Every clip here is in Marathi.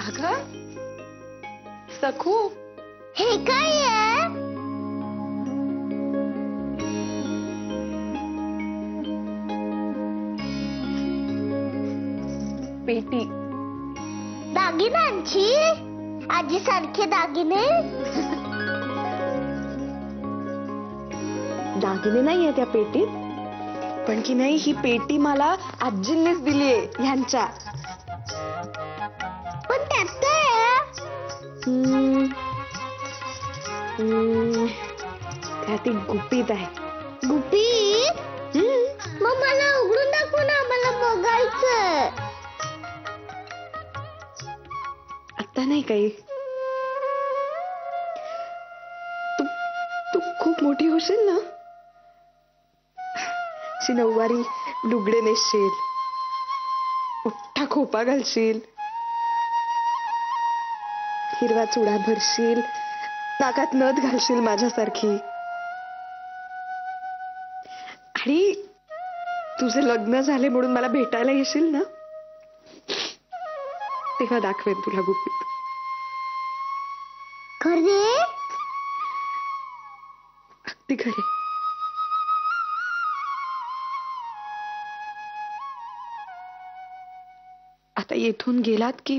अगं सखू, हे काय आहे? पेटी. दागिन्यांची? आजी सारखे दागिने? दागिने नाहीये त्या पेटीत, पण की नाही ही पेटी मला आजींनीच दिलीये ह्यांच्या. पण त्यात काय आहे? त्यात एक गुपित आहे. गुपित? मग मला उघडून दाखव ना, मला बघायचं. आता नाही काही. तू तू खूप मोठी होशील ना, अशी नऊवारी लुगडे नेसशील, मोठा खोपा घालशील, हिरवा चुडा भरशील, नाकात नथ घालशील माझ्यासारखी, आणि तुझे लग्न झाले म्हणून मला भेटायला येशील ना, तेव्हा दाखवेन तुला गुपित. खरे? अगदी खरे. आता येथून गेलात की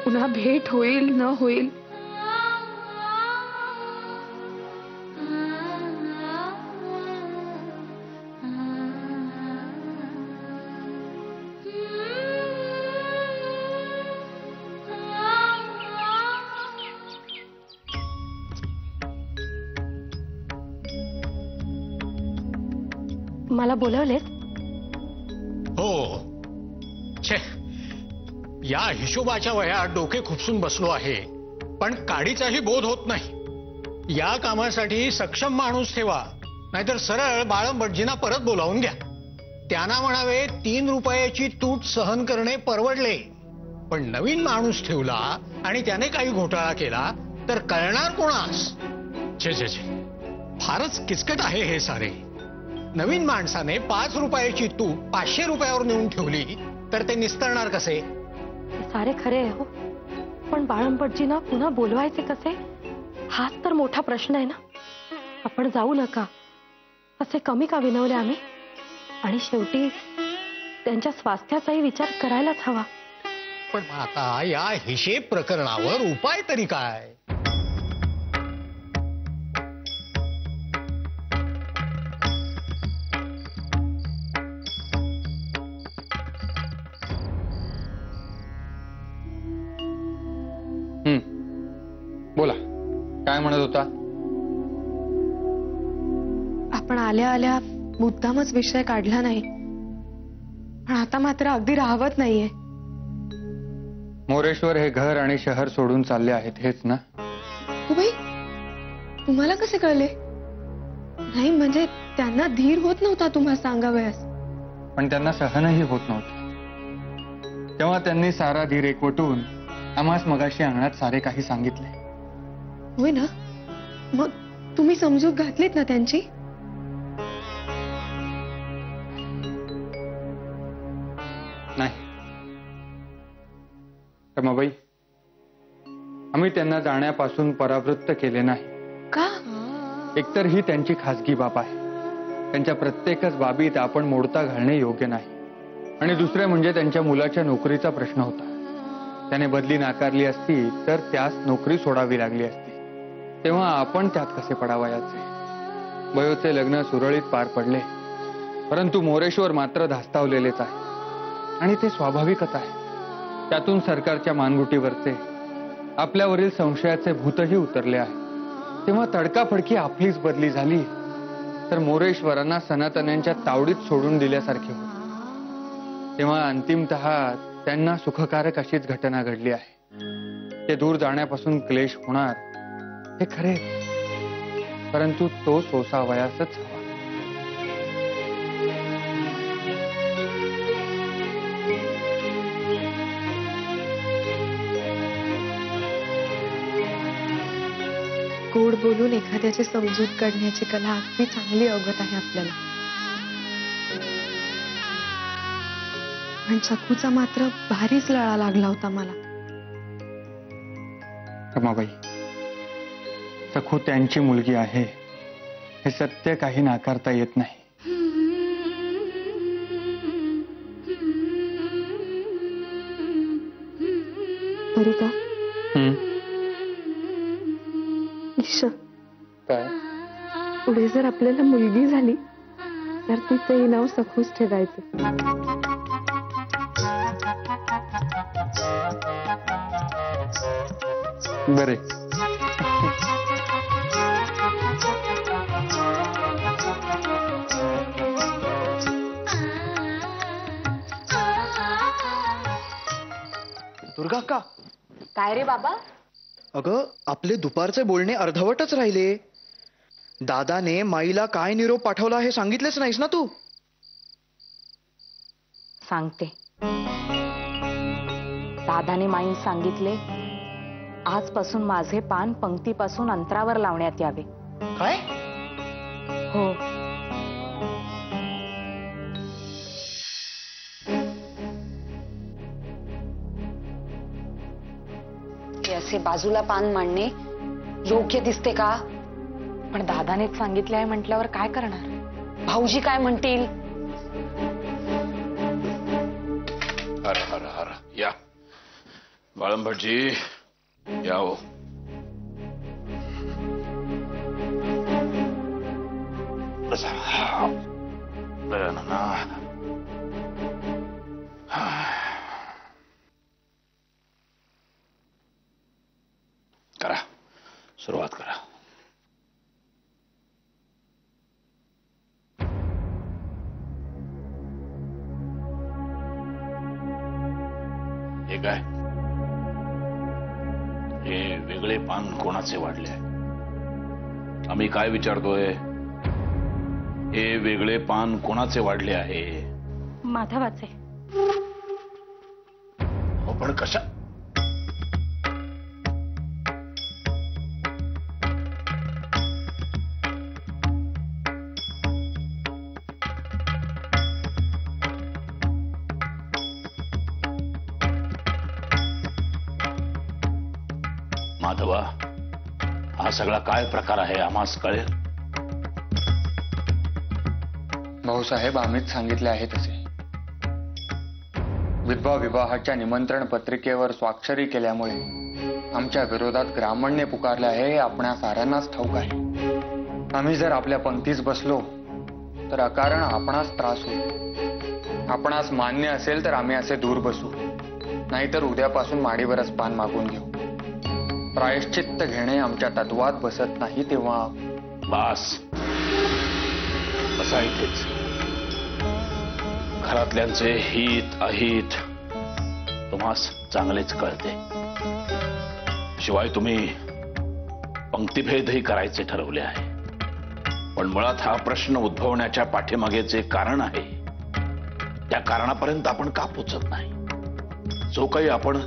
पुन्हा भेट होईल न होईल मला बोलवलेत? हो. छे, या हिशोबाच्या वयात डोके खुपसून बसलो आहे, पण काडीचाही बोध होत नाही. या कामासाठी सक्षम माणूस ठेवा, नाहीतर सरळ बाळंबटजींना परत बोलावून घ्या. त्यांना म्हणावे 3 रुपयाची तूट सहन करणे परवडले, पण नवीन माणूस ठेवला आणि त्याने काही घोटाळा केला तर कळणार कोणास? छे छे छे, फारच किचकट आहे हे सारे. नवीन माणसाने 5 रुपयाची तूट 500 रुपयावर नेऊन ठेवली तर ते निस्तरणार कसे? सारे खरे आहे हो, पण बाळंपटजींना पुन्हा बोलवायचे कसे, हाच तर मोठा प्रश्न आहे ना. आपण जाऊ नका असे कमी का विनवले आम्ही? आणि शेवटी त्यांच्या स्वास्थ्याचाही विचार करायलाच हवा. पण आता या हिशेब प्रकरणावर उपाय तरी काय? बोला, काय म्हणत होता? आपण आल्या आल्या मुद्दामच विषय काढला नाही, पण आता मात्र अगदी राहवत नाहीये. मोरेश्वर हे घर आणि शहर सोडून चालले आहेत हेच ना? हो बाई, तुम्हाला कसे कळले? नाही म्हणजे त्यांना धीर होत नव्हता तुम्हाला सांगावयास. पण त्यांना सहनही होत नव्हते. तेव्हा त्यांनी सारा धीर एकवटून आम्हास मगाशी अंगणात सारे काही सांगितले. होय ना? मग तुम्ही समजूत घातलीत ना त्यांची? नाही रमाबाई, आम्ही त्यांना जाण्यापासून परावृत्त केले नाही. का? एकतर ही त्यांची खासगी बाब आहे, त्यांच्या प्रत्येकच बाबीत आपण मोडता घालणे योग्य नाही. आणि दुसरे म्हणजे त्यांच्या मुलाच्या नोकरीचा प्रश्न होता. त्याने बदली नाकारली असती तर त्यास नोकरी सोडावी लागली असती, तेव्हा आपण त्यात कसे पडावयाचे? बयोचे लग्न सुरळीत पार पडले, परंतु मोरेश्वर मात्र धास्तावलेलेच आहे, आणि ते स्वाभाविकच आहे. त्यातून सरकारच्या मानगुटीवरचे आपल्यावरील संशयाचे भूतही उतरले आहे. तेव्हा तडकाफडकी आपलीच बदली झाली तर मोरेश्वरांना सनातन्यांच्या तावडीत सोडून दिल्यासारखे होते. तेव्हा अंतिमतः त्यांना सुखकारक अशीच घटना घडली आहे. ते दूर जाण्यापासून क्लेश होणार हे खरे, परंतु तो सोसावयासच हवा. गोड बोलून एखाद्याची समजूत काढण्याची कला अगदी चांगली अवगत आहे आपल्याला. पण सखूचा मात्र भारीच लळा लागला होता मला. रमाबाई, सखू त्यांची मुलगी आहे हे सत्य काही नाकारता येत नाही. हरिका, ईशा, काय? पुढे जर आपल्याला मुलगी झाली तर तिचंही नाव सखूच ठेवायचं. बरे. दुर्गा अक्का, काय रे बाबा? अगं आपले दुपारचे बोलणे अर्धवटच राहिले. दादाने माईला काय निरोप पाठवला हे सांगितलेच नाहीस ना तू. सांगते. दादाने माईन सांगितले, आजपासून माझे पान पंक्तीपासून अंतरावर लावण्यात यावे. काय? हो. हे असे बाजूला पान मांडणे योग्य दिसते का? पण दादानेच सांगितले आहे म्हटल्यावर काय करणार? भाऊजी काय म्हणतील? हर हर हर. या बाळंभटजी, या हो. करा, सुरुवात करा. हे काय? हे वेगळे पान कोणाचे वाढले? आम्ही काय विचारतोय? हे वेगळे पान कोणाचे वाढले आहे? माधवाचे. हो, पण कशा? माधवा, हा सगळा काय प्रकार आहे आम्हास कळेल? भाऊसाहेब, आम्हीच सांगितले आहे तसे. विधवा विवाहाच्या निमंत्रण पत्रिकेवर स्वाक्षरी केल्यामुळे आमच्या विरोधात ग्रामणने पुकारले आहे हे आपणा साऱ्यांनाच ठाऊक आहे. आम्ही जर आपल्या पंक्तीस बसलो तर अकारण आपणास त्रास होईल. आपणास मान्य असेल तर आम्ही असे दूर बसू, नाहीतर उद्यापासून माडीवरच पान मागून घेऊ. प्रायश्चित्त घेणे आमच्या तत्वात बसत नाही. तेव्हा बास, बसा इथेच. घरातल्यांचे हित अहित तुम्हास चांगलेच कळते. शिवाय तुम्ही पंक्तिभेदही करायचे ठरवले आहे. पण मुळात हा प्रश्न उद्भवण्याच्या पाठीमागेचे कारण आहे, त्या कारणापर्यंत आपण का पोचत नाही? जो काही आपण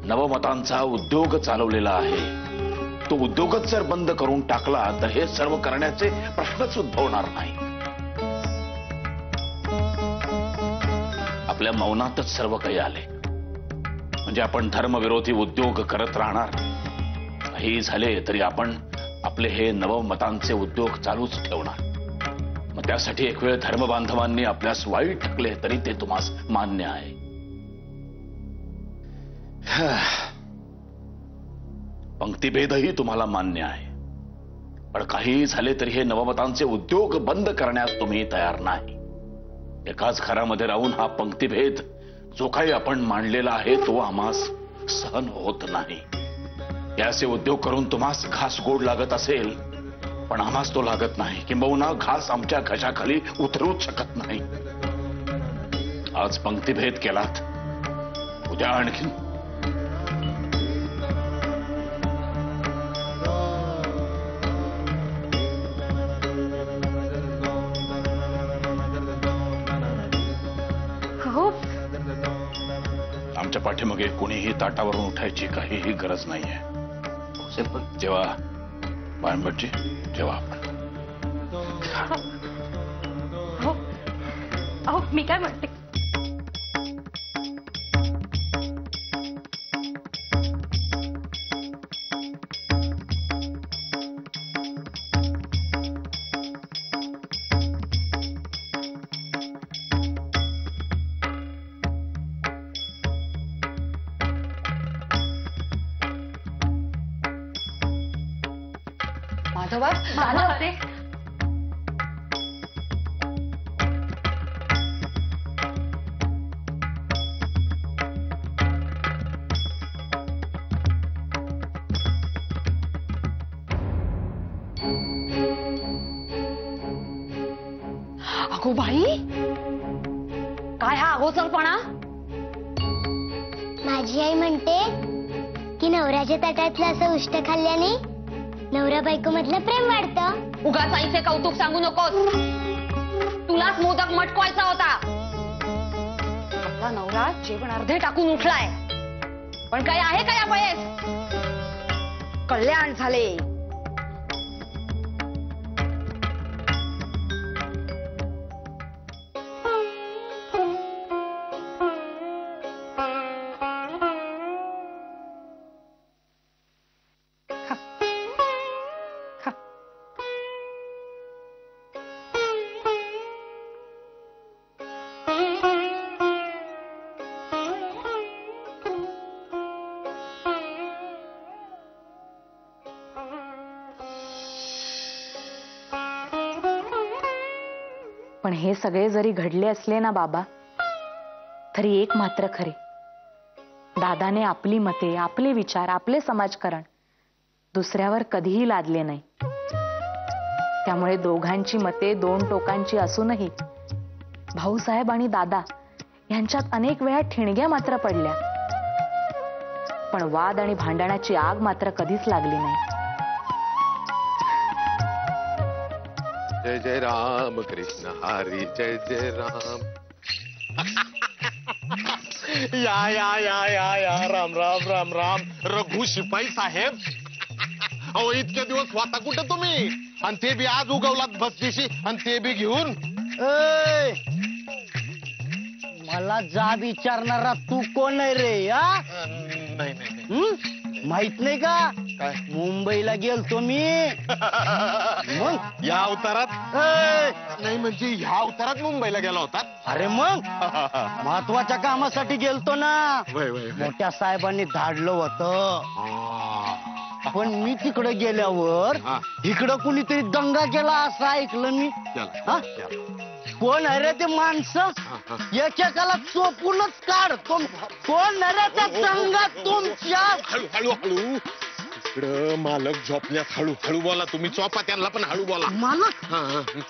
नवमतांचा उद्योग चालवलेला आहे तो उद्योगच जर बंद करून टाकला तर हे सर्व करण्याचे प्रश्नच उद्भवणार नाही. आपल्या मौनातच सर्व काही आले म्हणजे आपण धर्मविरोधी उद्योग करत राहणार. काही झाले तरी आपण आपले हे नवमतांचे उद्योग चालूच ठेवणार. मग त्यासाठी एक वेळ धर्मबांधवांनी आपल्यास वाईट टाकले तरी ते तुम्हास मान्य आहे. पंक्तिभेदही तुम्हाला मान्य आहे. पण काही झाले तरी हे नवमतांचे उद्योग बंद करण्यास तुम्ही तयार नाही. एकाच घरामध्ये राहून हा पंक्तिभेद जो काही आपण मांडलेला आहे तो आम्हास सहन होत नाही. याचे उद्योग करून तुम्हास घास गोड लागत असेल पण आम्हास तो लागत नाही. किंबहुना घास आमच्या घशाखाली उतरूच शकत नाही. आज पंक्तिभेद केलात, उद्या आणखीन. आमच्या पाठीमागे कोणीही ताटावरून उठायची काहीही गरज नाहीये. जेव्हा बाळंभटजी, जेव्हा आपण. अहो, मी काय म्हणते, अथवा दादा अगो बाई, काय हा अगोचरपणा? माझी आई म्हणते की नवऱ्याच्या ताटातलं असं उष्ट खाल्ल्याने नवरा बायको मधलं प्रेम वाढतं. उगाच आईचे कौतुक सांगू नकोस. तुलाच मोदक मटकवायचा होता. आपला नवरा जेवण अर्धे टाकून उठलाय, पण काय आहे का या वयेस? कल्याण झाले. पण हे सगळे जरी घडले असले ना बाबा, तरी एक मात्र खरे, दादाने आपली मते, आपले विचार, आपले समाजकारण दुसऱ्यावर कधीही लादले नाही. त्यामुळे दोघांची मते दोन टोकांची असूनही भाऊसाहेब आणि दादा यांच्यात अनेक वेळा ठिणग्या मात्र पडल्या, पण वाद आणि भांडणाची आग मात्र कधीच लागली नाही. जय जय राम कृष्ण हरी जय जय राम. या या या या या राम राम राम राम. रघु शिपाई साहेब, अहो इतके दिवस वाता कुठे तुम्ही? आणि ते बी आज उगवलात बसदिशी, आणि ते बी घेऊन. मला जा विचारणारा तू कोण आहे रे? नाही नाही माहित नाही का? काय? मुंबईला गेलतो मी. मग या अवतारात? नाही म्हणजे ह्या अवतारात मुंबईला गेला होता? अरे मग महत्वाच्या कामासाठी गेलतो ना. वय वय वय. मोठ्या साहेबांनी धाडलं होतं. पण मी तिकडे गेल्यावर इकडं कुणीतरी दंगा केला असं ऐकलं मी. हा? कोण आहे रे ते माणसं? एकेकाला चोपूनच काढ. कोण आहे रे त्या दंगात तुमच्या? हळू हळू हळू. इकडं मालक झोपल्यात. हळू हळू बोला तुम्ही. चोपा त्यांना पण हळू बोला. मालक?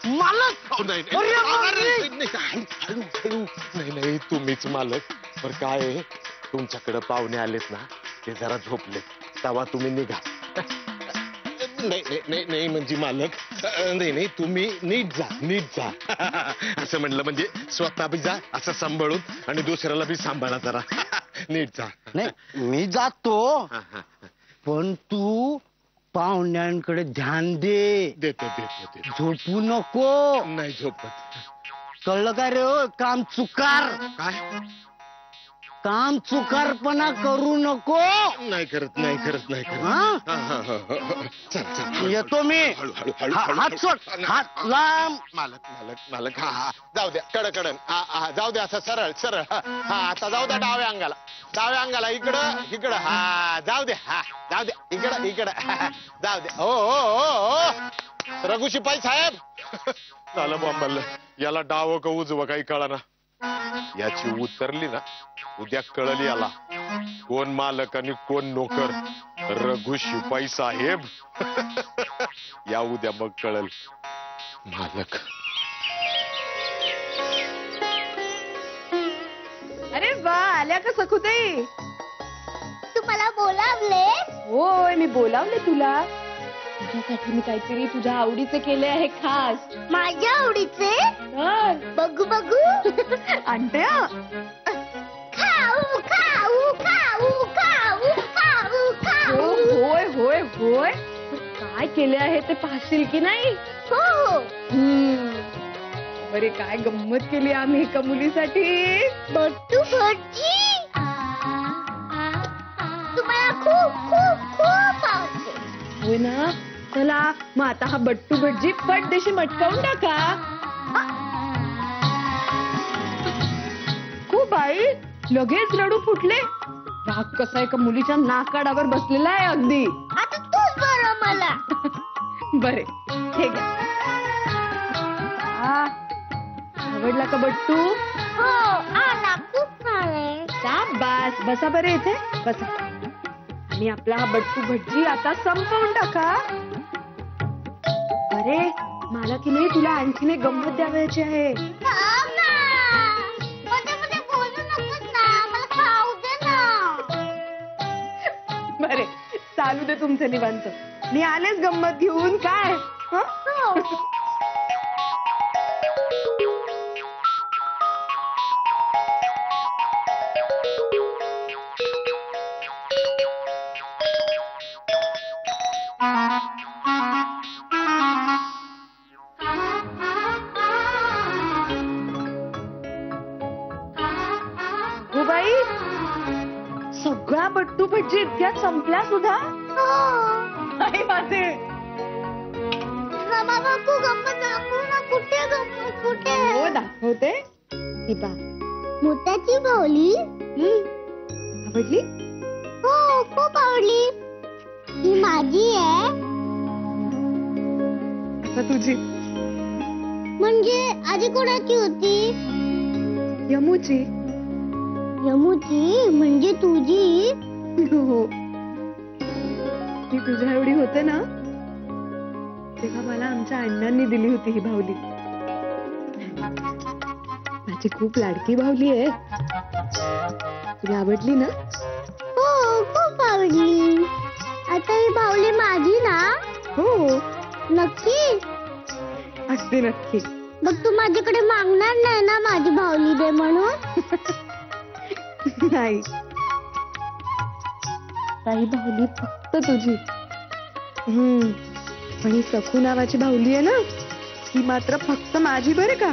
मालक? नाही हळू हळू. नाही नाही तुम्हीच मालक. पण काय आहे, तुमच्याकडे पाहुणे आलेत ना, ते जरा झोपले, तेव्हा तुम्ही निघा. नाही नाही नाही नाही म्हणजे मालक, नाही नाही तुम्ही नीट जा, नीट जा. असं म्हणलं म्हणजे स्वतः बी जा असं सांभाळून, आणि दुसऱ्याला बी सांभाळा जरा. नीट जा. नाही मी जातो, पण तू पाहुण्यांकडे ध्यान दे. देतो देतो देतो. झोपू नको. नाही झोपत. कळलं का रे? काम चुकार. काय? काम चुकारपणा करू नको. नाही करत नाही करत नाही करत. चल चल येतो मी. हळू हळू हळू. हात सोड. हात लांब. मालक मालक मालक. हा हा जाऊ द्या. कडकडन. हा हा जाऊ द्या. असं सरळ सरळ. हा आता जाऊ द्या डाव्या अंगाला. डाव्या अंगाला. इकडं इकडं. हा जाऊ द्या. हा जाऊ द्या. इकडं इकडं. जाऊ द्या. हो हो हो हो. रघु शिपाई साहेब. झालं बॉम्बल. याला डाव का उजवं काही कळना. याची उतरली ना, उद्या कळली याला कोण मालक आणि कोण नोकर. रघु शिपाई साहेब. या उद्या मग कळल. मालक. अरे वा, आल्या का सखुताई? तू मला बोलावले? होय, मी बोलावले तुला. तुझ्यासाठी मी काहीतरी तुझ्या आवडीचे केले आहे खास. माझ्या आवडीचे? बघू बघू. आणते. खाऊ खाऊ खाऊ खाऊ खाऊ खाऊ. होय होय होय. काय केले आहे ते पाहशील की नाही? हो हो. बरे काय गंमत केली आम्ही एका मुलीसाठी. बट्टू भटजी. तुम्हाला खूप खूप खूप आवडते. होय ना. चला मग आता हा बट्टू भटजी पटदेशी मटकावून टाका. खूप बाई, लगेच रडू फुटले. राग कसा एका मुलीच्या नाकाडावर बसलेला आहे अगदी. आता तूच बरं मला. बरे हे घ्या. आवडला का बट्टू? हो आला खूप छान आहे. शाबास. बसा बरे इथे बसा. आणि आपला हा बट्टू भटजी आता संपवून टाका. अरे मला की नाही तुला आणखीन एक गंमत द्यावायची आहे. थांब ना. मध्ये मध्ये बोलू नकोस ना. मला खाऊ दे ना. बरे चालू दे तुमचं निवांत. मी आलेच गंमत घेऊन. काय हं? हो. हो बाई सगळा बट्टू भटजी इतक्यात संपला सुद्धा. आई माझे रमा बापू गंमत दाखवू ना. कुठे गंमत कुठे? हो दाखवते. ही पहा. मोत्याची बाहुली. आवडली? हो खूप आवडली. ही माझी आहे. आता तुझी. म्हणजे आधी कोणाची होती? यमूची. यमुची म्हणजे तुझी. हो ती तुझ्या एवढी होते ना तेव्हा मला आमच्या अण्णांनी दिली होती ही बाहुली. माझी खूप लाडकी बाहुली आहे. तुला आवडली ना? हो खूप आवडली. आता ही बाहुली माझी ना? हो नक्की? अगदी नक्की. मग तू माझ्याकडे मागणार नाही ना माझी बाहुली दे म्हणून? नाही ताई बाहुली फक्त तुझी. पण ही सखू नावाची बाहुली आहे ना ही मात्र फक्त माझी बरं का.